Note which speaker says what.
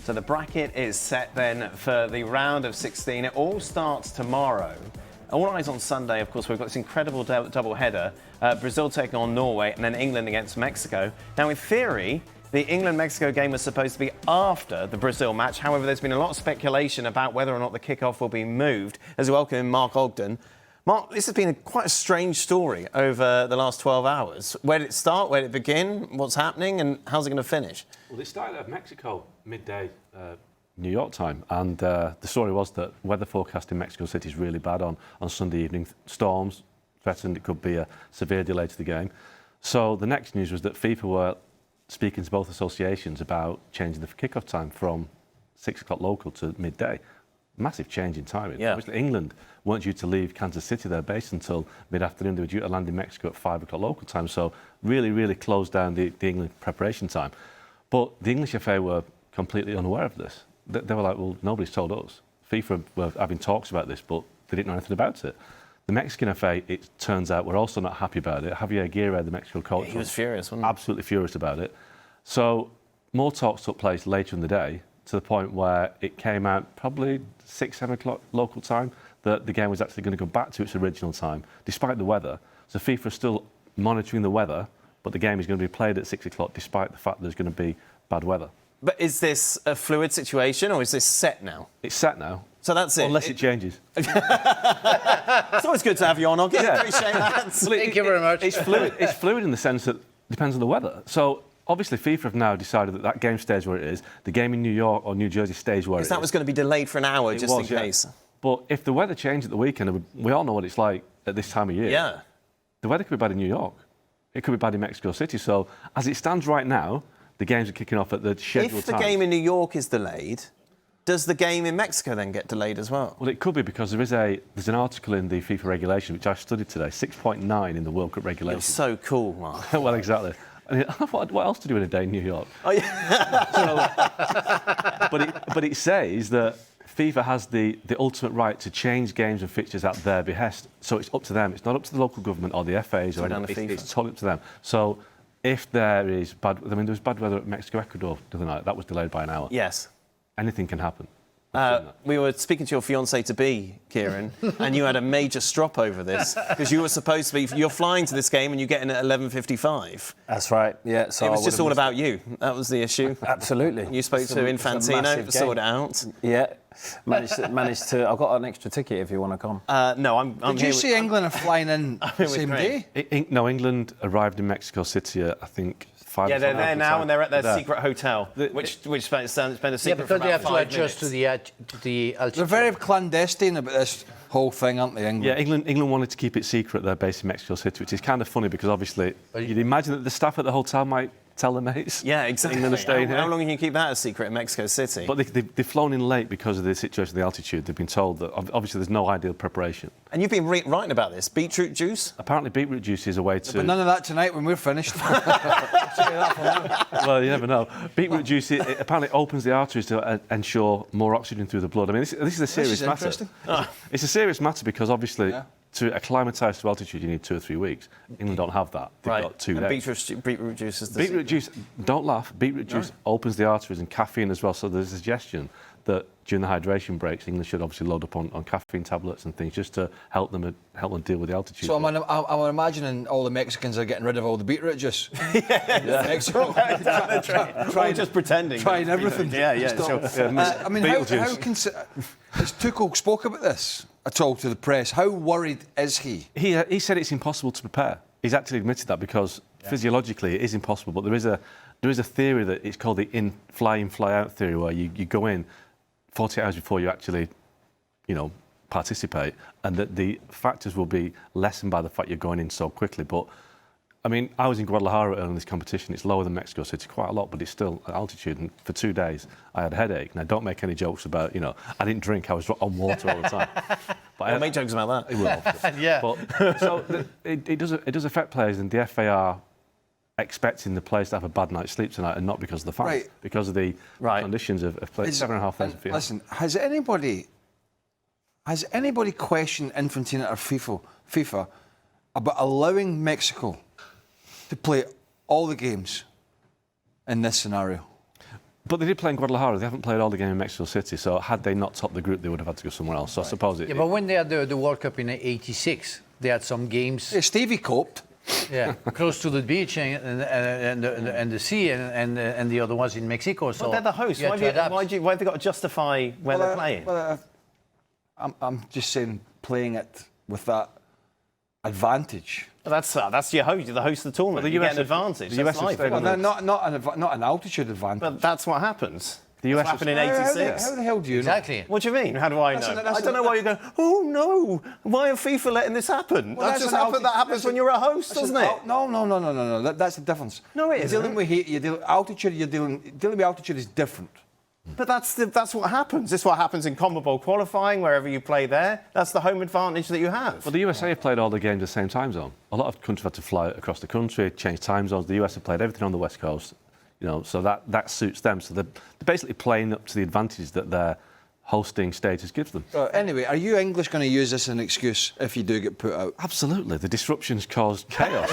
Speaker 1: So the bracket is set then for the round of 16. It all starts tomorrow. All eyes on Sunday, of course, we've got this incredible double header. Brazil taking on Norway and then England against Mexico. Now, in theory, the England-Mexico game was supposed to be after the Brazil match. However, there's been a lot of speculation about whether or not the kickoff will be moved. As we welcome in Mark Ogden. Mark, this has been quite a strange story over the last 12 hours. Where did it start? Where did it begin? What's happening? And how's it going to finish?
Speaker 2: Well, they started at Mexico midday New York time. And the story was that weather forecast in Mexico City is really bad on Sunday evening. Storms threatened. It could be a severe delay to the game. So the next news was that FIFA were speaking to both associations about changing the kickoff time from 6 o'clock local to midday. Massive change in timing.
Speaker 1: Yeah.
Speaker 2: Obviously, England weren't due to leave Kansas City, their base, until mid-afternoon. They were due to land in Mexico at 5 o'clock local time. So really closed down the England preparation time. But the English FA were completely unaware of this. They were like, well, nobody's told us. FIFA were having talks about this, but they didn't know anything about it. The Mexican FA, it turns out, were also not happy about it. Javier Aguirre, the Mexican coach,
Speaker 1: he was furious, wasn't he?
Speaker 2: Absolutely furious about it. So more talks took place later in the day, to the point where it came out probably 6, 7 o'clock local time that the game was actually going to go back to its original time, despite the weather. So FIFA is still monitoring the weather, but the game is going to be played at 6 o'clock, despite the fact there's going to be bad weather.
Speaker 1: But is this a fluid situation, or is this set now?
Speaker 2: It's set now.
Speaker 1: So that's it.
Speaker 2: Unless it changes.
Speaker 1: It's always good to have you on, Ogden.
Speaker 2: Yeah.
Speaker 1: Appreciate that.
Speaker 3: Thank you very much.
Speaker 2: It's fluid in the sense that it depends on the weather. So obviously FIFA have now decided that game stays where it is. The game in New York or New Jersey stays where it is.
Speaker 1: That was going to be delayed for an hour, just in case.
Speaker 2: But if the weather changed at the weekend, we all know what it's like at this time of year.
Speaker 1: Yeah.
Speaker 2: The weather could be bad in New York. It could be bad in Mexico City. So as it stands right now, the games are kicking off at the scheduled time.
Speaker 1: If the game in New York is delayed, does the game in Mexico then get delayed as well?
Speaker 2: Well, it could be, because there's an article in the FIFA regulation, which I studied today, 6.9 in the World Cup regulation.
Speaker 1: You're so cool, Mark.
Speaker 2: Well, exactly. I mean, what else to do in a day in New York?
Speaker 1: Oh, yeah.
Speaker 2: But it says that FIFA has the ultimate right to change games and fixtures at their behest. So it's up to them. It's not up to the local government or the FAs or anything. It's totally up to them. So if there is bad... I mean, there was bad weather at Mexico-Ecuador the other night. That was delayed by an hour.
Speaker 1: Yes.
Speaker 2: Anything can happen.
Speaker 1: We were speaking to your fiancée-to-be, Kieran, and you had a major strop over this, because you were supposed to be... You're flying to this game and you get in at 11:55.
Speaker 3: That's right, yeah. So
Speaker 1: it was just all about you. That was the issue.
Speaker 3: Absolutely.
Speaker 1: You spoke to Infantino, sort it out.
Speaker 3: Yeah. Managed to... I've got an extra ticket if you want to come.
Speaker 1: No, I'm
Speaker 4: Did you see England are flying in the same day?
Speaker 2: No, England arrived in Mexico City at, I think, 5
Speaker 1: Yeah, they're there now, and they're at their secret hotel,
Speaker 4: which
Speaker 1: spent a secret
Speaker 5: Yeah,
Speaker 1: for
Speaker 5: because
Speaker 1: about
Speaker 5: they have to
Speaker 1: 5
Speaker 5: adjust
Speaker 1: minutes.
Speaker 5: to the altitude.
Speaker 4: They're very clandestine about this whole thing, aren't they, England?
Speaker 2: Yeah, England wanted to keep it secret, their base in Mexico City, which is kind of funny, because obviously you'd imagine that the staff at the hotel might tell their mates.
Speaker 1: Yeah, exactly.
Speaker 2: England are staying here.
Speaker 1: How long can you keep that a secret in Mexico City?
Speaker 2: But they've flown in late because of the situation of the altitude. They've been told that obviously there's no ideal preparation.
Speaker 1: And you've been writing about this. Beetroot juice?
Speaker 2: Apparently beetroot juice is a way to...
Speaker 4: But none of that tonight when we're finished.
Speaker 2: Well, you never know. Beetroot juice, it apparently opens the arteries to ensure more oxygen through the blood. I mean, this is a serious matter. It's a serious matter because obviously... Yeah. To acclimatise to altitude, you need 2 or 3 weeks. England don't have that. They've got 2 days.
Speaker 1: Beetroot juice is the
Speaker 2: beetroot juice, don't laugh, beetroot juice opens the arteries, and caffeine as well. So there's a suggestion that during the hydration breaks, England should obviously load up on caffeine tablets and things just to help them deal with the altitude.
Speaker 4: So I'm imagining all the Mexicans are getting rid of all the beetroot juice. Yeah. Mexico.
Speaker 1: Just pretending.
Speaker 4: Trying everything.
Speaker 1: Yeah, sure.
Speaker 4: I mean, how has Tuchel spoke about this at all to the press? How worried is he?
Speaker 2: He said it's impossible to prepare. He's actually admitted that because physiologically it is impossible. But there is a theory that it's called the fly-in, fly-out theory, where you go in 40 hours before you actually, participate, and that the factors will be lessened by the fact you're going in so quickly. But I mean, I was in Guadalajara early in this competition. It's lower than Mexico City quite a lot, but it's still at altitude. And for 2 days, I had a headache. And I don't make any jokes about, I didn't drink. I was on water all the time. But
Speaker 1: I'll make jokes about that.
Speaker 2: It will.
Speaker 5: Yeah.
Speaker 2: But, so it does affect players, and the FA are expecting the players to have a bad night's sleep tonight, and not because of the fans, because of the conditions of play. 7,500 feet.
Speaker 4: Listen, has anybody questioned Infantino or FIFA about allowing Mexico to play all the games in this scenario?
Speaker 2: But they did play in Guadalajara. They haven't played all the game in Mexico City. So had they not topped the group, they would have had to go somewhere else. So I suppose it.
Speaker 5: Yeah, but when they had the World Cup in '86, they had some games.
Speaker 4: Yeah, Stevie coped.
Speaker 5: Yeah, close to the beach and the sea, and the other ones in Mexico. So
Speaker 1: Well, they're the hosts. Why have they got to justify where they're playing?
Speaker 4: I'm just saying, playing it with that advantage.
Speaker 1: That's your host. You're the host of the tournament.
Speaker 2: Well, the
Speaker 1: you
Speaker 2: US
Speaker 1: get an advantage.
Speaker 2: the
Speaker 1: That's
Speaker 2: US
Speaker 1: life.
Speaker 2: have
Speaker 4: Well,
Speaker 2: stayed on
Speaker 4: not an altitude advantage.
Speaker 1: But that's what happens.
Speaker 2: The US
Speaker 1: That's what happened in '86.
Speaker 4: How the hell do you know?
Speaker 5: exactly.
Speaker 1: What do you mean? How do I know? I don't know why you're going, oh no, why are FIFA letting this happen?
Speaker 4: Well,
Speaker 1: That happens when you're a host, doesn't it?
Speaker 4: No. That's the difference.
Speaker 1: No, it
Speaker 4: You're
Speaker 1: isn't.
Speaker 4: dealing with heat. Altitude. Dealing with altitude is different.
Speaker 1: But that's what happens. This is what happens in CONMEBOL qualifying, wherever you play there. That's the home advantage that you have.
Speaker 2: Well, the USA have played all the games the same time zone. A lot of countries had to fly across the country, change time zones. The US have played everything on the West Coast, so that suits them. So they're basically playing up to the advantage that their hosting status gives them.
Speaker 4: Anyway, are you English going to use this as an excuse if you do get put out?
Speaker 2: Absolutely. The disruptions caused chaos.